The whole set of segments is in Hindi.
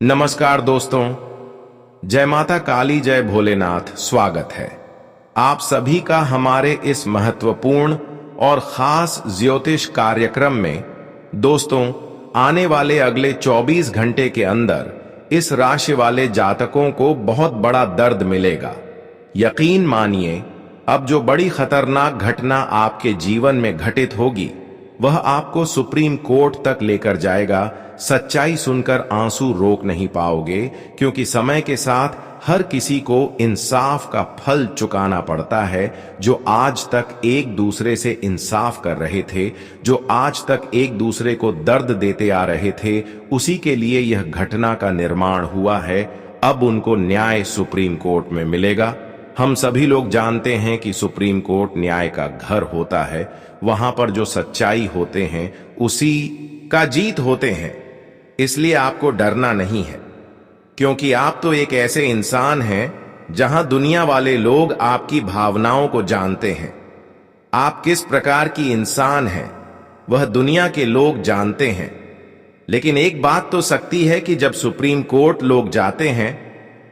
नमस्कार दोस्तों, जय माता काली, जय भोलेनाथ। स्वागत है आप सभी का हमारे इस महत्वपूर्ण और खास ज्योतिष कार्यक्रम में। दोस्तों, आने वाले अगले 24 घंटे के अंदर इस राशि वाले जातकों को बहुत बड़ा दर्द मिलेगा। यकीन मानिए, अब जो बड़ी खतरनाक घटना आपके जीवन में घटित होगी वह आपको सुप्रीम कोर्ट तक लेकर जाएगा। सच्चाई सुनकर आंसू रोक नहीं पाओगे, क्योंकि समय के साथ हर किसी को इंसाफ का फल चुकाना पड़ता है। जो आज तक एक दूसरे से इंसाफ कर रहे थे, जो आज तक एक दूसरे को दर्द देते आ रहे थे, उसी के लिए यह घटना का निर्माण हुआ है। अब उनको न्याय सुप्रीम कोर्ट में मिलेगा। हम सभी लोग जानते हैं कि सुप्रीम कोर्ट न्याय का घर होता है। वहां पर जो सच्चाई होते हैं उसी का जीत होते हैं। इसलिए आपको डरना नहीं है, क्योंकि आप तो एक ऐसे इंसान हैं जहां दुनिया वाले लोग आपकी भावनाओं को जानते हैं। आप किस प्रकार की इंसान हैं वह दुनिया के लोग जानते हैं। लेकिन एक बात तो सख्ती है कि जब सुप्रीम कोर्ट लोग जाते हैं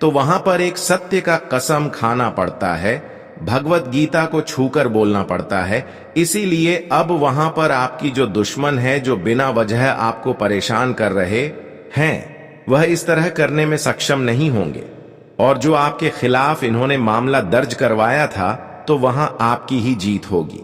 तो वहां पर एक सत्य का कसम खाना पड़ता है, भगवत गीता को छूकर बोलना पड़ता है। इसीलिए अब वहां पर आपकी जो दुश्मन है, जो बिना वजह आपको परेशान कर रहे हैं, वह इस तरह करने में सक्षम नहीं होंगे। और जो आपके खिलाफ इन्होंने मामला दर्ज करवाया था, तो वहां आपकी ही जीत होगी।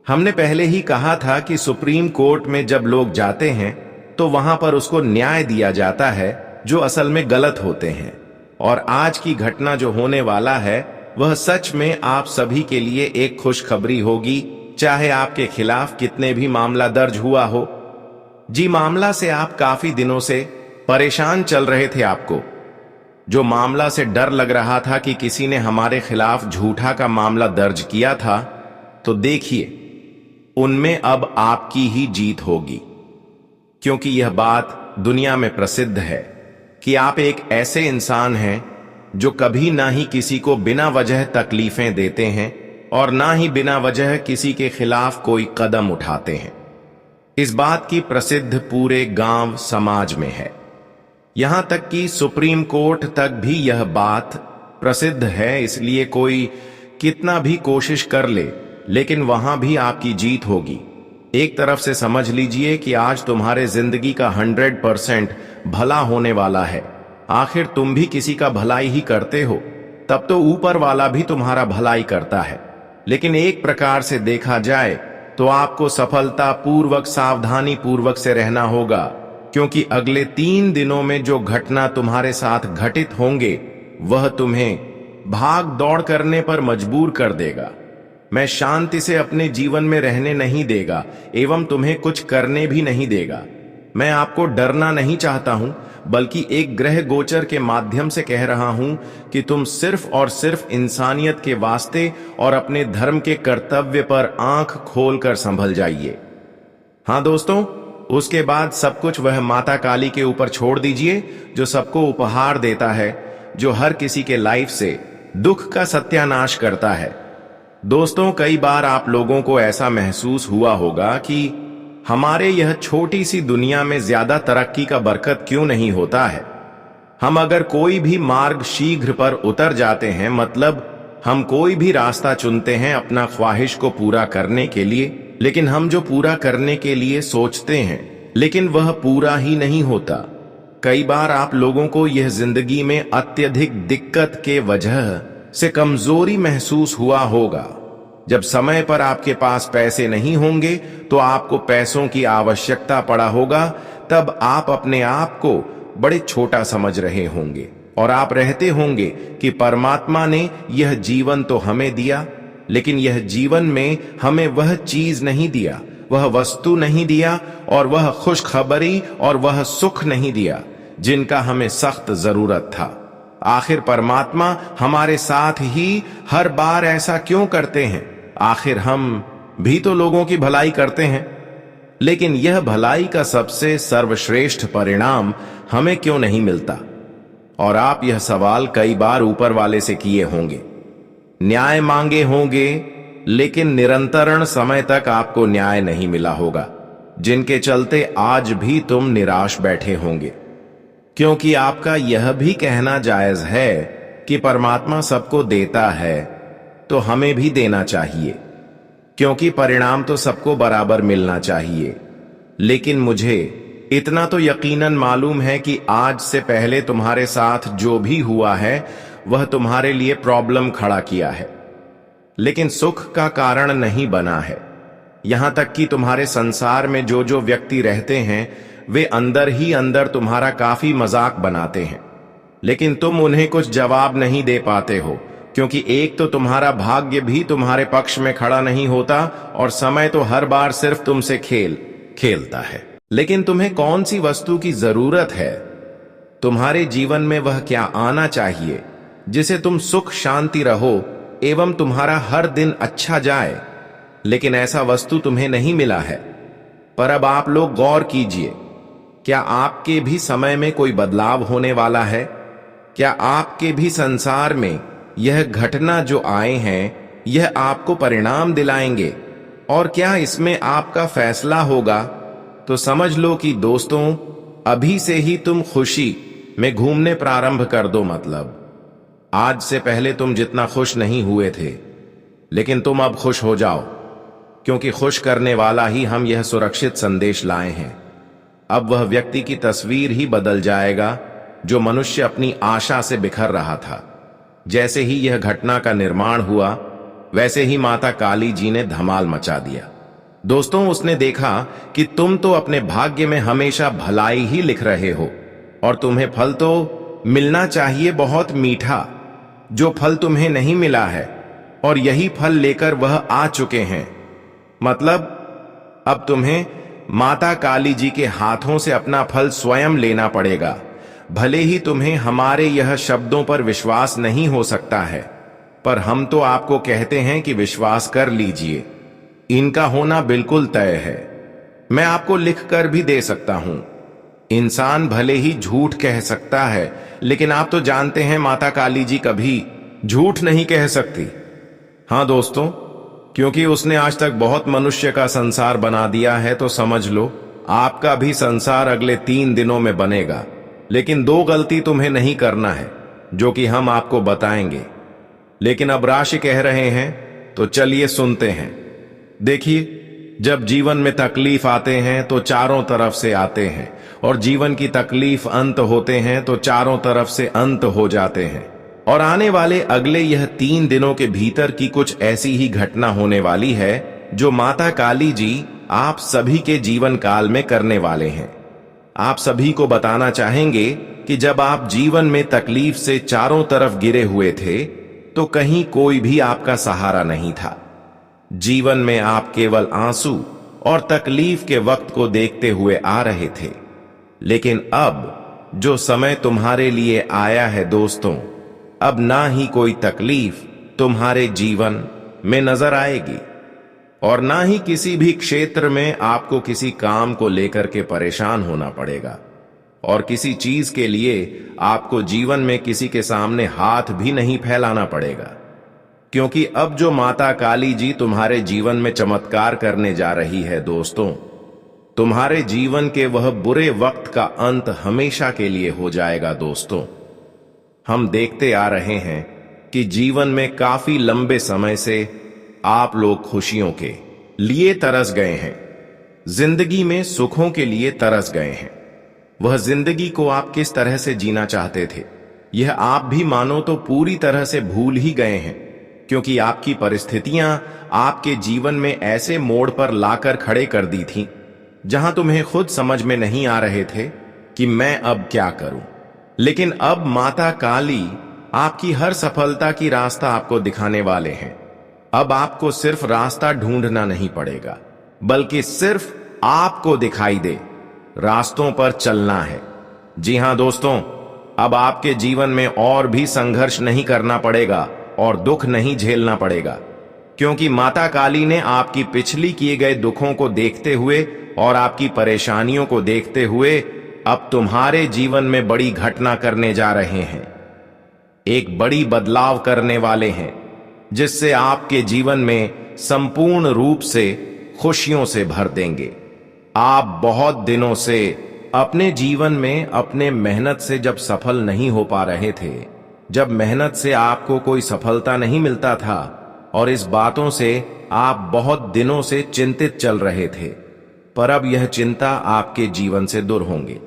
हमने पहले ही कहा था कि सुप्रीम कोर्ट में जब लोग जाते हैं तो वहां पर उसको न्याय दिया जाता है जो असल में गलत होते हैं। और आज की घटना जो होने वाला है वह सच में आप सभी के लिए एक खुशखबरी होगी, चाहे आपके खिलाफ कितने भी मामला दर्ज हुआ हो। जी, मामला से आप काफी दिनों से परेशान चल रहे थे। आपको जो मामला से डर लग रहा था कि किसी ने हमारे खिलाफ झूठा का मामला दर्ज किया था, तो देखिए उनमें अब आपकी ही जीत होगी। क्योंकि यह बात दुनिया में प्रसिद्ध है कि आप एक ऐसे इंसान हैं जो कभी ना ही किसी को बिना वजह तकलीफें देते हैं और ना ही बिना वजह किसी के खिलाफ कोई कदम उठाते हैं। इस बात की प्रसिद्ध पूरे गांव समाज में है। यहां तक कि सुप्रीम कोर्ट तक भी यह बात प्रसिद्ध है। इसलिए कोई कितना भी कोशिश कर ले, लेकिन वहां भी आपकी जीत होगी। एक तरफ से समझ लीजिए कि आज तुम्हारे जिंदगी का 100% भला होने वाला है। आखिर तुम भी किसी का भलाई ही करते हो, तब तो ऊपर वाला भी तुम्हारा भलाई करता है। लेकिन एक प्रकार से देखा जाए तो आपको सफलता पूर्वक, सावधानी पूर्वक से रहना होगा, क्योंकि अगले 3 दिनों में जो घटना तुम्हारे साथ घटित होंगे वह तुम्हें भाग दौड़ करने पर मजबूर कर देगा। मैं शांति से अपने जीवन में रहने नहीं देगा एवं तुम्हें कुछ करने भी नहीं देगा। मैं आपको डरना नहीं चाहता हूं, बल्कि एक ग्रह गोचर के माध्यम से कह रहा हूं कि तुम सिर्फ और सिर्फ इंसानियत के वास्ते और अपने धर्म के कर्तव्य पर आंख खोलकर संभल जाइए। हां दोस्तों, उसके बाद सब कुछ वह माता काली के ऊपर छोड़ दीजिए, जो सबको उपहार देता है, जो हर किसी के लाइफ से दुख का सत्यानाश करता है। दोस्तों, कई बार आप लोगों को ऐसा महसूस हुआ होगा कि हमारे यह छोटी सी दुनिया में ज्यादा तरक्की का बरकत क्यों नहीं होता है। हम अगर कोई भी मार्ग शीघ्र पर उतर जाते हैं, मतलब हम कोई भी रास्ता चुनते हैं अपना ख्वाहिश को पूरा करने के लिए, लेकिन हम जो पूरा करने के लिए सोचते हैं, लेकिन वह पूरा ही नहीं होता। कई बार आप लोगों को यह जिंदगी में अत्यधिक दिक्कत के वजह से कमजोरी महसूस हुआ होगा। जब समय पर आपके पास पैसे नहीं होंगे तो आपको पैसों की आवश्यकता पड़ा होगा, तब आप अपने आप को बड़े छोटा समझ रहे होंगे और आप रहते होंगे कि परमात्मा ने यह जीवन तो हमें दिया, लेकिन यह जीवन में हमें वह चीज नहीं दिया, वह वस्तु नहीं दिया और वह खुशखबरी और वह सुख नहीं दिया जिनका हमें सख्त जरूरत था। आखिर परमात्मा हमारे साथ ही हर बार ऐसा क्यों करते हैं? आखिर हम भी तो लोगों की भलाई करते हैं, लेकिन यह भलाई का सबसे सर्वश्रेष्ठ परिणाम हमें क्यों नहीं मिलता? और आप यह सवाल कई बार ऊपर वाले से किए होंगे, न्याय मांगे होंगे, लेकिन निरंतरण समय तक आपको न्याय नहीं मिला होगा, जिनके चलते आज भी तुम निराश बैठे होंगे। क्योंकि आपका यह भी कहना जायज है कि परमात्मा सबको देता है तो हमें भी देना चाहिए, क्योंकि परिणाम तो सबको बराबर मिलना चाहिए। लेकिन मुझे इतना तो यकीनन मालूम है कि आज से पहले तुम्हारे साथ जो भी हुआ है वह तुम्हारे लिए प्रॉब्लम खड़ा किया है, लेकिन सुख का कारण नहीं बना है। यहां तक कि तुम्हारे संसार में जो जो व्यक्ति रहते हैं वे अंदर ही अंदर तुम्हारा काफी मजाक बनाते हैं, लेकिन तुम उन्हें कुछ जवाब नहीं दे पाते हो, क्योंकि एक तो तुम्हारा भाग्य भी तुम्हारे पक्ष में खड़ा नहीं होता और समय तो हर बार सिर्फ तुमसे खेलता है। लेकिन तुम्हें कौन सी वस्तु की जरूरत है? तुम्हारे जीवन में वह क्या आना चाहिए जिसे तुम सुख शांति रहो एवं तुम्हारा हर दिन अच्छा जाए, लेकिन ऐसा वस्तु तुम्हें नहीं मिला है। पर अब आप लोग गौर कीजिए, क्या आपके भी समय में कोई बदलाव होने वाला है? क्या आपके भी संसार में यह घटना जो आए हैं यह आपको परिणाम दिलाएंगे? और क्या इसमें आपका फैसला होगा? तो समझ लो कि दोस्तों, अभी से ही तुम खुशी में घूमने प्रारंभ कर दो। मतलब आज से पहले तुम जितना खुश नहीं हुए थे, लेकिन तुम अब खुश हो जाओ, क्योंकि खुश करने वाला ही हम यह सुरक्षित संदेश लाए हैं। अब वह व्यक्ति की तस्वीर ही बदल जाएगा जो मनुष्य अपनी आशा से बिखर रहा था। जैसे ही यह घटना का निर्माण हुआ, वैसे ही माता काली जी ने धमाल मचा दिया। दोस्तों, उसने देखा कि तुम तो अपने भाग्य में हमेशा भलाई ही लिख रहे हो और तुम्हें फल तो मिलना चाहिए बहुत मीठा, जो फल तुम्हें नहीं मिला है, और यही फल लेकर वह आ चुके हैं। मतलब अब तुम्हें माता काली जी के हाथों से अपना फल स्वयं लेना पड़ेगा। भले ही तुम्हें हमारे यह शब्दों पर विश्वास नहीं हो सकता है, पर हम तो आपको कहते हैं कि विश्वास कर लीजिए, इनका होना बिल्कुल तय है। मैं आपको लिख कर भी दे सकता हूं। इंसान भले ही झूठ कह सकता है, लेकिन आप तो जानते हैं माता काली जी कभी झूठ नहीं कह सकती। हां दोस्तों, क्योंकि उसने आज तक बहुत मनुष्य का संसार बना दिया है, तो समझ लो आपका भी संसार अगले 3 दिनों में बनेगा। लेकिन 2 गलती तुम्हें नहीं करना है, जो कि हम आपको बताएंगे। लेकिन अब राशि कह रहे हैं तो चलिए सुनते हैं। देखिए, जब जीवन में तकलीफ आते हैं तो चारों तरफ से आते हैं, और जीवन की तकलीफ अंत होते हैं तो चारों तरफ से अंत हो जाते हैं। और आने वाले अगले यह 3 दिनों के भीतर की कुछ ऐसी ही घटना होने वाली है जो माता काली जी आप सभी के जीवन काल में करने वाले हैं। आप सभी को बताना चाहेंगे कि जब आप जीवन में तकलीफ से चारों तरफ गिरे हुए थे तो कहीं कोई भी आपका सहारा नहीं था। जीवन में आप केवल आंसू और तकलीफ के वक्त को देखते हुए आ रहे थे, लेकिन अब जो समय तुम्हारे लिए आया है दोस्तों, अब ना ही कोई तकलीफ तुम्हारे जीवन में नजर आएगी और ना ही किसी भी क्षेत्र में आपको किसी काम को लेकर के परेशान होना पड़ेगा, और किसी चीज के लिए आपको जीवन में किसी के सामने हाथ भी नहीं फैलाना पड़ेगा, क्योंकि अब जो माता काली जी तुम्हारे जीवन में चमत्कार करने जा रही है दोस्तों, तुम्हारे जीवन के वह बुरे वक्त का अंत हमेशा के लिए हो जाएगा। दोस्तों, हम देखते आ रहे हैं कि जीवन में काफी लंबे समय से आप लोग खुशियों के लिए तरस गए हैं, जिंदगी में सुखों के लिए तरस गए हैं। वह जिंदगी को आप किस तरह से जीना चाहते थे, यह आप भी मानो तो पूरी तरह से भूल ही गए हैं, क्योंकि आपकी परिस्थितियां आपके जीवन में ऐसे मोड़ पर लाकर खड़े कर दी थीं, जहां तुम्हें खुद समझ में नहीं आ रहे थे कि मैं अब क्या करूं। लेकिन अब माता काली आपकी हर सफलता की रास्ता आपको दिखाने वाले हैं। अब आपको सिर्फ रास्ता ढूंढना नहीं पड़ेगा, बल्कि सिर्फ आपको दिखाई दे रास्तों पर चलना है। जी हां दोस्तों, अब आपके जीवन में और भी संघर्ष नहीं करना पड़ेगा और दुख नहीं झेलना पड़ेगा, क्योंकि माता काली ने आपकी पिछली किए गए दुखों को देखते हुए और आपकी परेशानियों को देखते हुए अब तुम्हारे जीवन में बड़ी घटना करने जा रहे हैं। एक बड़ी बदलाव करने वाले हैं, जिससे आपके जीवन में संपूर्ण रूप से खुशियों से भर देंगे। आप बहुत दिनों से अपने जीवन में अपने मेहनत से जब सफल नहीं हो पा रहे थे, जब मेहनत से आपको कोई सफलता नहीं मिलता था और इस बातों से आप बहुत दिनों से चिंतित चल रहे थे, पर अब यह चिंता आपके जीवन से दूर होंगे।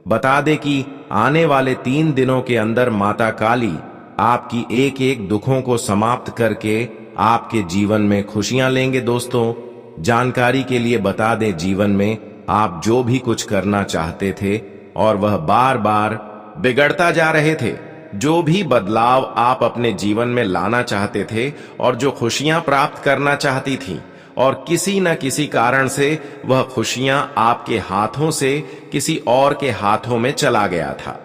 बता दे कि आने वाले 3 दिनों के अंदर माता काली आपकी एक एक दुखों को समाप्त करके आपके जीवन में खुशियां लेंगे। दोस्तों, जानकारी के लिए बता दें, जीवन में आप जो भी कुछ करना चाहते थे और वह बार बार बिगड़ता जा रहे थे, जो भी बदलाव आप अपने जीवन में लाना चाहते थे और जो खुशियां प्राप्त करना चाहती थी और किसी न किसी कारण से वह खुशियां आपके हाथों से किसी और के हाथों में चला गया था,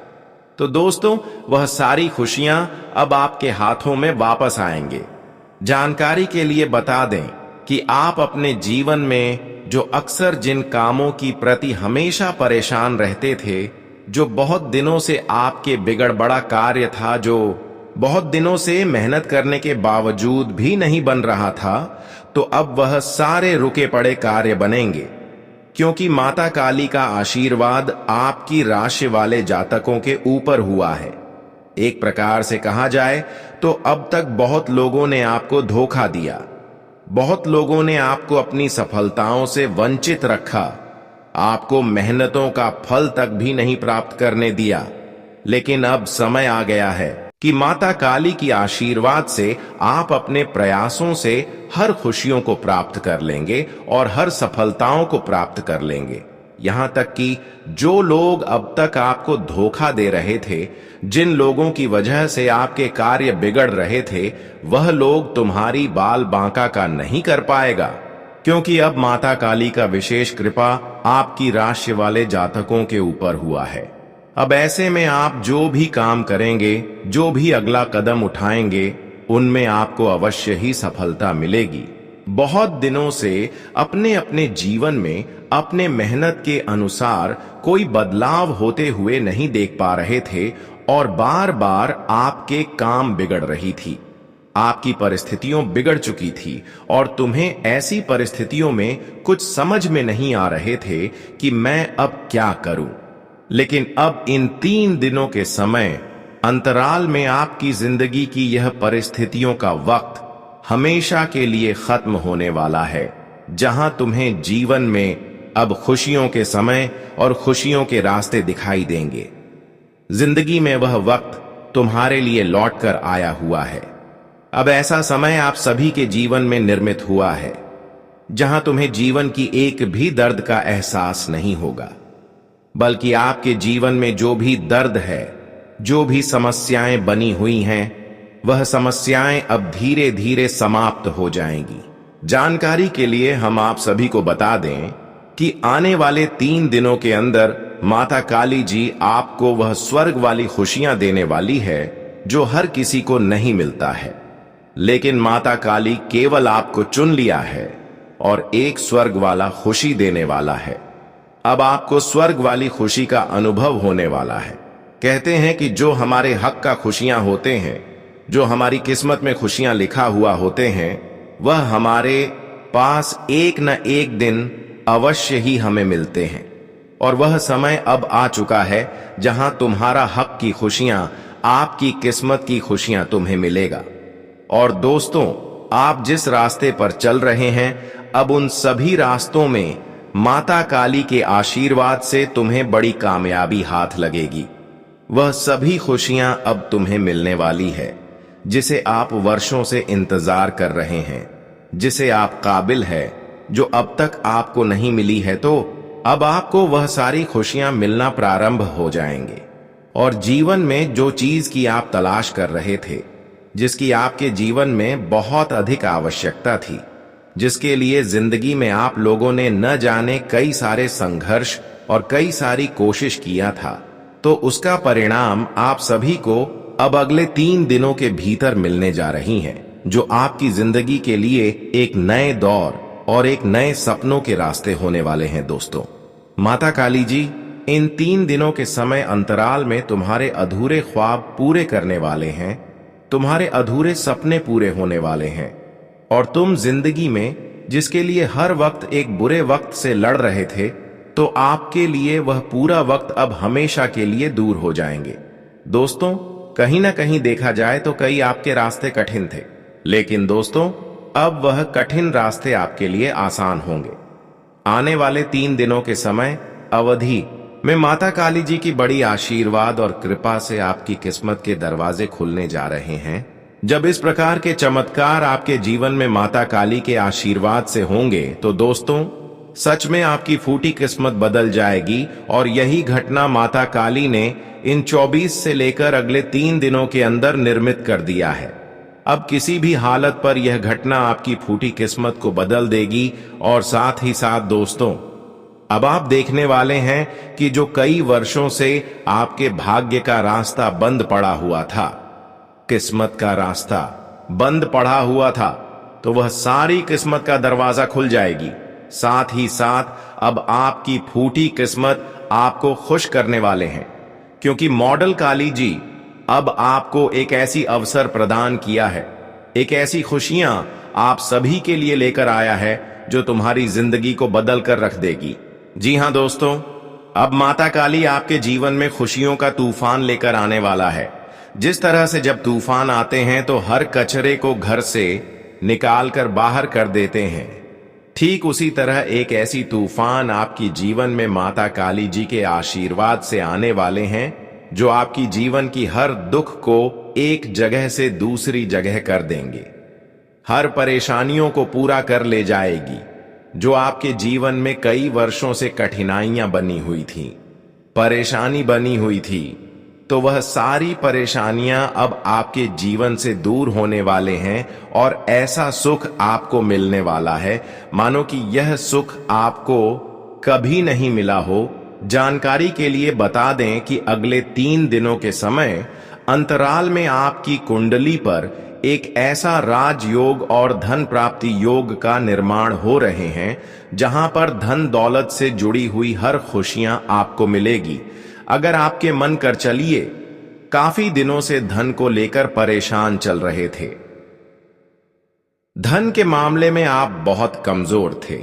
तो दोस्तों वह सारी खुशियां अब आपके हाथों में वापस आएंगे। जानकारी के लिए बता दें कि आप अपने जीवन में जो अक्सर जिन कामों की प्रति हमेशा परेशान रहते थे, जो बहुत दिनों से आपके बिगड़ बड़ा कार्य था, जो बहुत दिनों से मेहनत करने के बावजूद भी नहीं बन रहा था, तो अब वह सारे रुके पड़े कार्य बनेंगे, क्योंकि माता काली का आशीर्वाद आपकी राशि वाले जातकों के ऊपर हुआ है। एक प्रकार से कहा जाए तो अब तक बहुत लोगों ने आपको धोखा दिया, बहुत लोगों ने आपको अपनी सफलताओं से वंचित रखा, आपको मेहनतों का फल तक भी नहीं प्राप्त करने दिया। लेकिन अब समय आ गया है कि माता काली की आशीर्वाद से आप अपने प्रयासों से हर खुशियों को प्राप्त कर लेंगे और हर सफलताओं को प्राप्त कर लेंगे। यहां तक कि जो लोग अब तक आपको धोखा दे रहे थे, जिन लोगों की वजह से आपके कार्य बिगड़ रहे थे, वह लोग तुम्हारी बाल बांका का नहीं कर पाएगा, क्योंकि अब माता काली का विशेष कृपा आपकी राशि वाले जातकों के ऊपर हुआ है। अब ऐसे में आप जो भी काम करेंगे, जो भी अगला कदम उठाएंगे, उनमें आपको अवश्य ही सफलता मिलेगी। बहुत दिनों से अपने अपने जीवन में अपने मेहनत के अनुसार कोई बदलाव होते हुए नहीं देख पा रहे थे और बार बार आपके काम बिगड़ रही थी, आपकी परिस्थितियों बिगड़ चुकी थी और तुम्हें ऐसी परिस्थितियों में कुछ समझ में नहीं आ रहे थे कि मैं अब क्या करूं। लेकिन अब इन 3 दिनों के समय अंतराल में आपकी जिंदगी की यह परिस्थितियों का वक्त हमेशा के लिए खत्म होने वाला है, जहां तुम्हें जीवन में अब खुशियों के समय और खुशियों के रास्ते दिखाई देंगे। जिंदगी में वह वक्त तुम्हारे लिए लौट कर आया हुआ है। अब ऐसा समय आप सभी के जीवन में निर्मित हुआ है, जहां तुम्हें जीवन की एक भी दर्द का एहसास नहीं होगा, बल्कि आपके जीवन में जो भी दर्द है, जो भी समस्याएं बनी हुई हैं, वह समस्याएं अब धीरे धीरे समाप्त हो जाएंगी। जानकारी के लिए हम आप सभी को बता दें कि आने वाले 3 दिनों के अंदर माता काली जी आपको वह स्वर्ग वाली खुशियां देने वाली है जो हर किसी को नहीं मिलता है। लेकिन माता काली केवल आपको चुन लिया है और एक स्वर्ग वाला खुशी देने वाला है। अब आपको स्वर्ग वाली खुशी का अनुभव होने वाला है। कहते हैं कि जो हमारे हक का खुशियां होते हैं, जो हमारी किस्मत में खुशियां लिखा हुआ होते हैं, वह हमारे पास एक न एक दिन अवश्य ही हमें मिलते हैं। और वह समय अब आ चुका है जहां तुम्हारा हक की खुशियां, आपकी किस्मत की खुशियां तुम्हें मिलेगा। और दोस्तों, आप जिस रास्ते पर चल रहे हैं, अब उन सभी रास्तों में माता काली के आशीर्वाद से तुम्हें बड़ी कामयाबी हाथ लगेगी। वह सभी खुशियां अब तुम्हें मिलने वाली है जिसे आप वर्षों से इंतजार कर रहे हैं, जिसे आप काबिल है, जो अब तक आपको नहीं मिली है। तो अब आपको वह सारी खुशियां मिलना प्रारंभ हो जाएंगे और जीवन में जो चीज की आप तलाश कर रहे थे, जिसकी आपके जीवन में बहुत अधिक आवश्यकता थी, जिसके लिए जिंदगी में आप लोगों ने न जाने कई सारे संघर्ष और कई सारी कोशिश किया था, तो उसका परिणाम आप सभी को अब अगले 3 दिनों के भीतर मिलने जा रही हैं, जो आपकी जिंदगी के लिए एक नए दौर और एक नए सपनों के रास्ते होने वाले हैं। दोस्तों, माता काली जी इन 3 दिनों के समय अंतराल में तुम्हारे अधूरे ख्वाब पूरे करने वाले हैं, तुम्हारे अधूरे सपने पूरे होने वाले हैं और तुम जिंदगी में जिसके लिए हर वक्त एक बुरे वक्त से लड़ रहे थे, तो आपके लिए वह पूरा वक्त अब हमेशा के लिए दूर हो जाएंगे। दोस्तों, कहीं ना कहीं देखा जाए तो कई आपके रास्ते कठिन थे, लेकिन दोस्तों अब वह कठिन रास्ते आपके लिए आसान होंगे। आने वाले 3 दिनों के समय अवधि में माता काली जी की बड़ी आशीर्वाद और कृपा से आपकी किस्मत के दरवाजे खुलने जा रहे हैं। जब इस प्रकार के चमत्कार आपके जीवन में माता काली के आशीर्वाद से होंगे तो दोस्तों सच में आपकी फूटी किस्मत बदल जाएगी। और यही घटना माता काली ने इन 24 से लेकर अगले 3 दिनों के अंदर निर्मित कर दिया है। अब किसी भी हालत पर यह घटना आपकी फूटी किस्मत को बदल देगी। और साथ ही साथ दोस्तों, अब आप देखने वाले हैं कि जो कई वर्षों से आपके भाग्य का रास्ता बंद पड़ा हुआ था, किस्मत का रास्ता बंद पड़ा हुआ था, तो वह सारी किस्मत का दरवाजा खुल जाएगी। साथ ही साथ अब आपकी फूटी किस्मत आपको खुश करने वाले हैं, क्योंकि मॉडल काली जी अब आपको एक ऐसी अवसर प्रदान किया है, एक ऐसी खुशियां आप सभी के लिए लेकर आया है जो तुम्हारी जिंदगी को बदल कर रख देगी। जी हां दोस्तों, अब माता काली आपके जीवन में खुशियों का तूफान लेकर आने वाला है। जिस तरह से जब तूफान आते हैं तो हर कचरे को घर से निकाल कर बाहर कर देते हैं, ठीक उसी तरह एक ऐसी तूफान आपकी जीवन में माता काली जी के आशीर्वाद से आने वाले हैं, जो आपकी जीवन की हर दुख को एक जगह से दूसरी जगह कर देंगे, हर परेशानियों को पूरा कर ले जाएगी। जो आपके जीवन में कई वर्षों से कठिनाइयां बनी हुई थी, परेशानी बनी हुई थी, तो वह सारी परेशानियां अब आपके जीवन से दूर होने वाले हैं और ऐसा सुख आपको मिलने वाला है मानो कि यह सुख आपको कभी नहीं मिला हो। जानकारी के लिए बता दें कि अगले 3 दिनों के समय अंतराल में आपकी कुंडली पर एक ऐसा राजयोग और धन प्राप्ति योग का निर्माण हो रहे हैं, जहां पर धन दौलत से जुड़ी हुई हर खुशियां आपको मिलेगी। अगर आपके मन कर चलिए, काफी दिनों से धन को लेकर परेशान चल रहे थे, धन के मामले में आप बहुत कमजोर थे,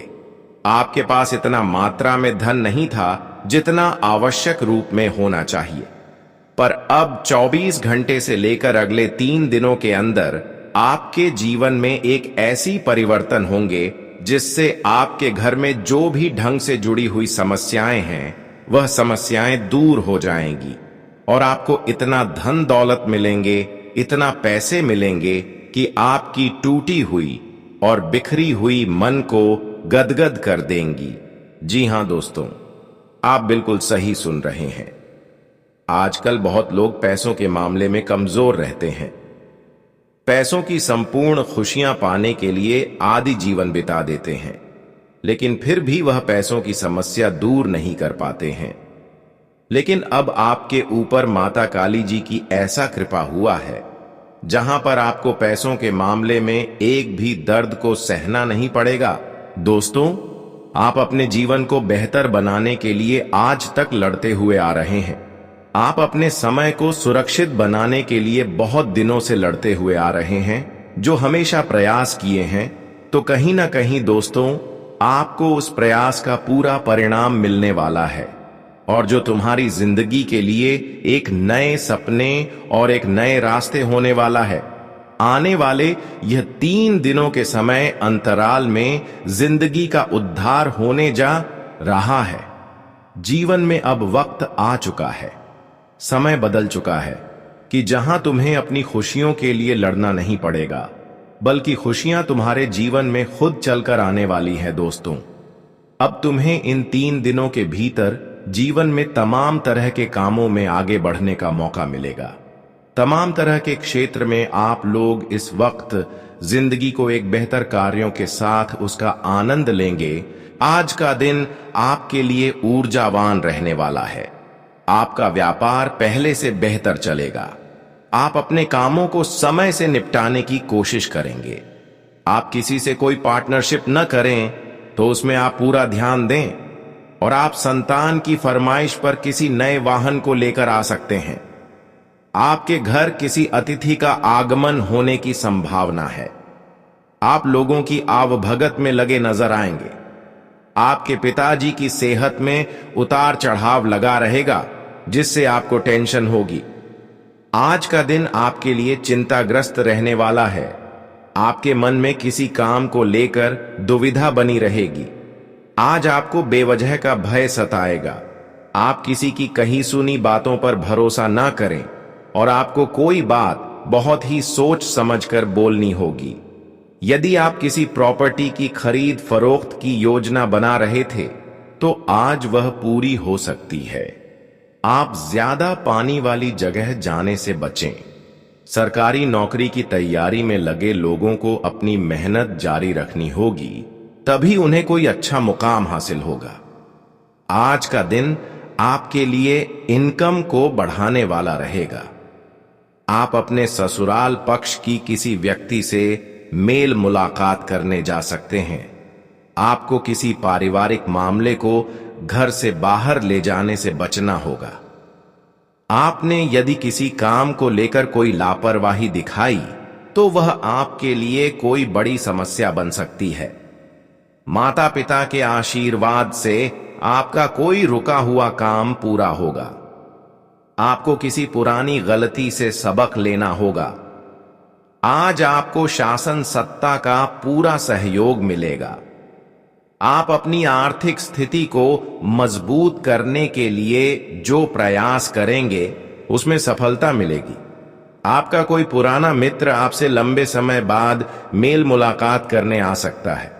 आपके पास इतना मात्रा में धन नहीं था जितना आवश्यक रूप में होना चाहिए, पर अब 24 घंटे से लेकर अगले 3 दिनों के अंदर आपके जीवन में एक ऐसी परिवर्तन होंगे जिससे आपके घर में जो भी ढंग से जुड़ी हुई समस्याएं हैं वह समस्याएं दूर हो जाएंगी और आपको इतना धन दौलत मिलेंगे, इतना पैसे मिलेंगे कि आपकी टूटी हुई और बिखरी हुई मन को गदगद कर देंगी। जी हां दोस्तों, आप बिल्कुल सही सुन रहे हैं। आजकल बहुत लोग पैसों के मामले में कमजोर रहते हैं, पैसों की संपूर्ण खुशियां पाने के लिए आदि जीवन बिता देते हैं, लेकिन फिर भी वह पैसों की समस्या दूर नहीं कर पाते हैं। लेकिन अब आपके ऊपर माता काली जी की ऐसा कृपा हुआ है, जहां पर आपको पैसों के मामले में एक भी दर्द को सहना नहीं पड़ेगा। दोस्तों, आप अपने जीवन को बेहतर बनाने के लिए आज तक लड़ते हुए आ रहे हैं। आप अपने समय को सुरक्षित बनाने के लिए बहुत दिनों से लड़ते हुए आ रहे हैं, जो हमेशा प्रयास किए हैं। तो कहीं ना कहीं दोस्तों, आपको उस प्रयास का पूरा परिणाम मिलने वाला है और जो तुम्हारी जिंदगी के लिए एक नए सपने और एक नए रास्ते होने वाला है। आने वाले यह 3 दिनों के समय अंतराल में जिंदगी का उद्धार होने जा रहा है। जीवन में अब वक्त आ चुका है, समय बदल चुका है कि जहां तुम्हें अपनी खुशियों के लिए लड़ना नहीं पड़ेगा, बल्कि खुशियां तुम्हारे जीवन में खुद चलकर आने वाली है। दोस्तों, अब तुम्हें इन 3 दिनों के भीतर जीवन में तमाम तरह के कामों में आगे बढ़ने का मौका मिलेगा। तमाम तरह के क्षेत्र में आप लोग इस वक्त जिंदगी को एक बेहतर कार्यों के साथ उसका आनंद लेंगे। आज का दिन आपके लिए ऊर्जावान रहने वाला है। आपका व्यापार पहले से बेहतर चलेगा। आप अपने कामों को समय से निपटाने की कोशिश करेंगे। आप किसी से कोई पार्टनरशिप न करें तो उसमें आप पूरा ध्यान दें और आप संतान की फरमाइश पर किसी नए वाहन को लेकर आ सकते हैं। आपके घर किसी अतिथि का आगमन होने की संभावना है। आप लोगों की आवभगत में लगे नजर आएंगे। आपके पिताजी की सेहत में उतार चढ़ाव लगा रहेगा, जिससे आपको टेंशन होगी। आज का दिन आपके लिए चिंताग्रस्त रहने वाला है। आपके मन में किसी काम को लेकर दुविधा बनी रहेगी। आज आपको बेवजह का भय सताएगा। आप किसी की कही सुनी बातों पर भरोसा ना करें और आपको कोई बात बहुत ही सोच समझकर बोलनी होगी। यदि आप किसी प्रॉपर्टी की खरीद फरोख्त की योजना बना रहे थे, तो आज वह पूरी हो सकती है। आप ज्यादा पानी वाली जगह जाने से बचें। सरकारी नौकरी की तैयारी में लगे लोगों को अपनी मेहनत जारी रखनी होगी, तभी उन्हें कोई अच्छा मुकाम हासिल होगा। आज का दिन आपके लिए इनकम को बढ़ाने वाला रहेगा। आप अपने ससुराल पक्ष की किसी व्यक्ति से मेल मुलाकात करने जा सकते हैं। आपको किसी पारिवारिक मामले को घर से बाहर ले जाने से बचना होगा। आपने यदि किसी काम को लेकर कोई लापरवाही दिखाई, तो वह आपके लिए कोई बड़ी समस्या बन सकती है। माता पिता के आशीर्वाद से आपका कोई रुका हुआ काम पूरा होगा। आपको किसी पुरानी गलती से सबक लेना होगा। आज आपको शासन सत्ता का पूरा सहयोग मिलेगा। आप अपनी आर्थिक स्थिति को मजबूत करने के लिए जो प्रयास करेंगे, उसमें सफलता मिलेगी। आपका कोई पुराना मित्र आपसे लंबे समय बाद मेल मुलाकात करने आ सकता है।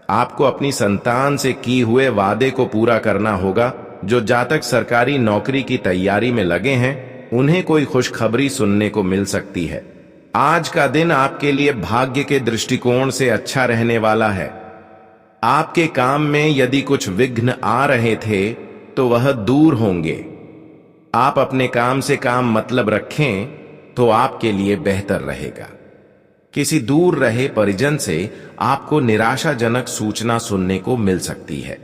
आपको अपनी संतान से किए हुए वादे को पूरा करना होगा। जो जातक सरकारी नौकरी की तैयारी में लगे हैं, उन्हें कोई खुशखबरी सुनने को मिल सकती है। आज का दिन आपके लिए भाग्य के दृष्टिकोण से अच्छा रहने वाला है। आपके काम में यदि कुछ विघ्न आ रहे थे, तो वह दूर होंगे। आप अपने काम से काम मतलब रखें, तो आपके लिए बेहतर रहेगा। किसी दूर रहे परिजन से आपको निराशाजनक सूचना सुनने को मिल सकती है।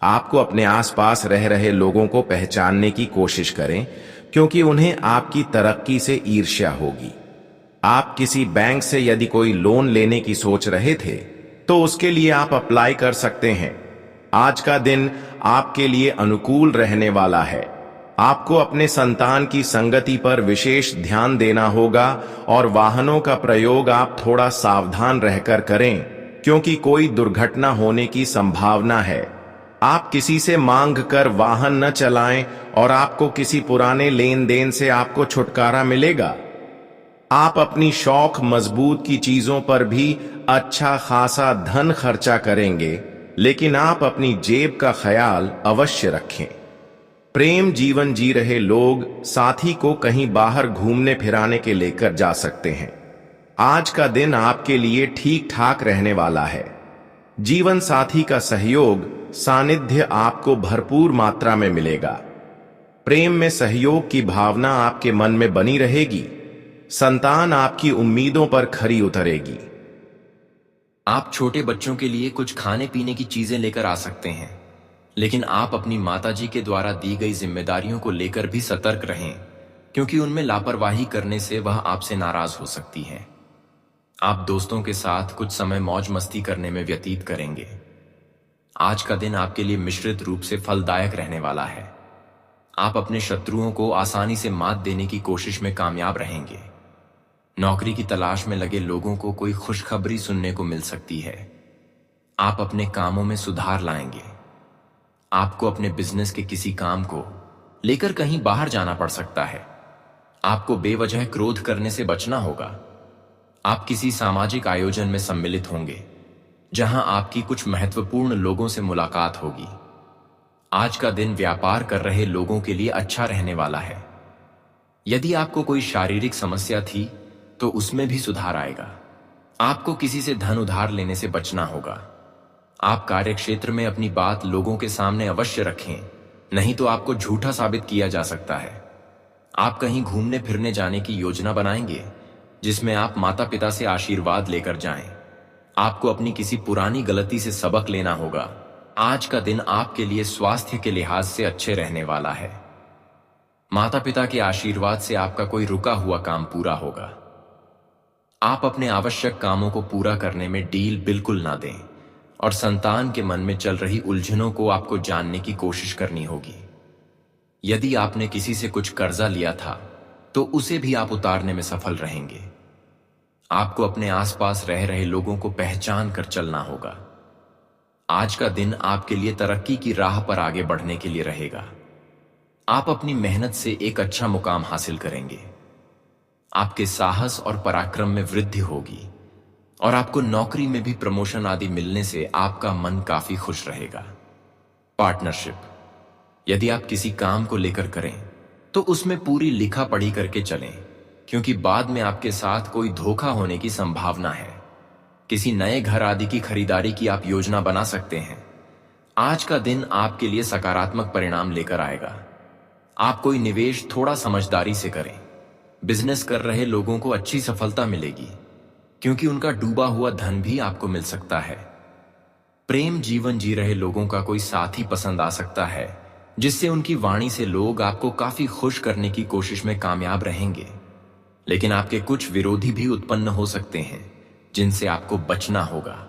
आपको अपने आसपास रह रहे लोगों को पहचानने की कोशिश करें, क्योंकि उन्हें आपकी तरक्की से ईर्ष्या होगी। आप किसी बैंक से यदि कोई लोन लेने की सोच रहे थे, तो उसके लिए आप अप्लाई कर सकते हैं। आज का दिन आपके लिए अनुकूल रहने वाला है। आपको अपने संतान की संगति पर विशेष ध्यान देना होगा और वाहनों का प्रयोग आप थोड़ा सावधान रहकर करें, क्योंकि कोई दुर्घटना होने की संभावना है। आप किसी से मांग कर वाहन न चलाएं और आपको किसी पुराने लेन देन से आपको छुटकारा मिलेगा। आप अपनी शौक मजबूत की चीजों पर भी अच्छा खासा धन खर्चा करेंगे, लेकिन आप अपनी जेब का ख्याल अवश्य रखें। प्रेम जीवन जी रहे लोग साथी को कहीं बाहर घूमने फिराने के लेकर जा सकते हैं। आज का दिन आपके लिए ठीक ठाक रहने वाला है। जीवन साथी का सहयोग सानिध्य आपको भरपूर मात्रा में मिलेगा। प्रेम में सहयोग की भावना आपके मन में बनी रहेगी। संतान आपकी उम्मीदों पर खरी उतरेगी। आप छोटे बच्चों के लिए कुछ खाने पीने की चीजें लेकर आ सकते हैं, लेकिन आप अपनी माताजी के द्वारा दी गई जिम्मेदारियों को लेकर भी सतर्क रहें, क्योंकि उनमें लापरवाही करने से वह आपसे नाराज हो सकती हैं। आप दोस्तों के साथ कुछ समय मौज मस्ती करने में व्यतीत करेंगे। आज का दिन आपके लिए मिश्रित रूप से फलदायक रहने वाला है। आप अपने शत्रुओं को आसानी से मात देने की कोशिश में कामयाब रहेंगे। नौकरी की तलाश में लगे लोगों को कोई खुशखबरी सुनने को मिल सकती है। आप अपने कामों में सुधार लाएंगे। आपको अपने बिजनेस के किसी काम को लेकर कहीं बाहर जाना पड़ सकता है। आपको बेवजह क्रोध करने से बचना होगा। आप किसी सामाजिक आयोजन में सम्मिलित होंगे, जहां आपकी कुछ महत्वपूर्ण लोगों से मुलाकात होगी। आज का दिन व्यापार कर रहे लोगों के लिए अच्छा रहने वाला है। यदि आपको कोई शारीरिक समस्या थी, तो उसमें भी सुधार आएगा। आपको किसी से धन उधार लेने से बचना होगा। आप कार्यक्षेत्र में अपनी बात लोगों के सामने अवश्य रखें, नहीं तो आपको झूठा साबित किया जा सकता है। आप कहीं घूमने फिरने जाने की योजना बनाएंगे, जिसमें आप माता पिता से आशीर्वाद लेकर जाएं। आपको अपनी किसी पुरानी गलती से सबक लेना होगा। आज का दिन आपके लिए स्वास्थ्य के लिहाज से अच्छे रहने वाला है। माता पिता के आशीर्वाद से आपका कोई रुका हुआ काम पूरा होगा। आप अपने आवश्यक कामों को पूरा करने में ढील बिल्कुल ना दें। और संतान के मन में चल रही उलझनों को आपको जानने की कोशिश करनी होगी। यदि आपने किसी से कुछ कर्जा लिया था तो उसे भी आप उतारने में सफल रहेंगे। आपको अपने आसपास रह रहे लोगों को पहचान कर चलना होगा। आज का दिन आपके लिए तरक्की की राह पर आगे बढ़ने के लिए रहेगा। आप अपनी मेहनत से एक अच्छा मुकाम हासिल करेंगे। आपके साहस और पराक्रम में वृद्धि होगी और आपको नौकरी में भी प्रमोशन आदि मिलने से आपका मन काफी खुश रहेगा। पार्टनरशिप, यदि आप किसी काम को लेकर करें तो उसमें पूरी लिखा पढ़ी करके चलें, क्योंकि बाद में आपके साथ कोई धोखा होने की संभावना है। किसी नए घर आदि की खरीदारी की आप योजना बना सकते हैं। आज का दिन आपके लिए सकारात्मक परिणाम लेकर आएगा। आप कोई निवेश थोड़ा समझदारी से करें। बिजनेस कर रहे लोगों को अच्छी सफलता मिलेगी, क्योंकि उनका डूबा हुआ धन भी आपको मिल सकता है। प्रेम जीवन जी रहे लोगों का कोई साथी पसंद आ सकता है, जिससे उनकी वाणी से लोग आपको काफी खुश करने की कोशिश में कामयाब रहेंगे। लेकिन आपके कुछ विरोधी भी उत्पन्न हो सकते हैं, जिनसे आपको बचना होगा।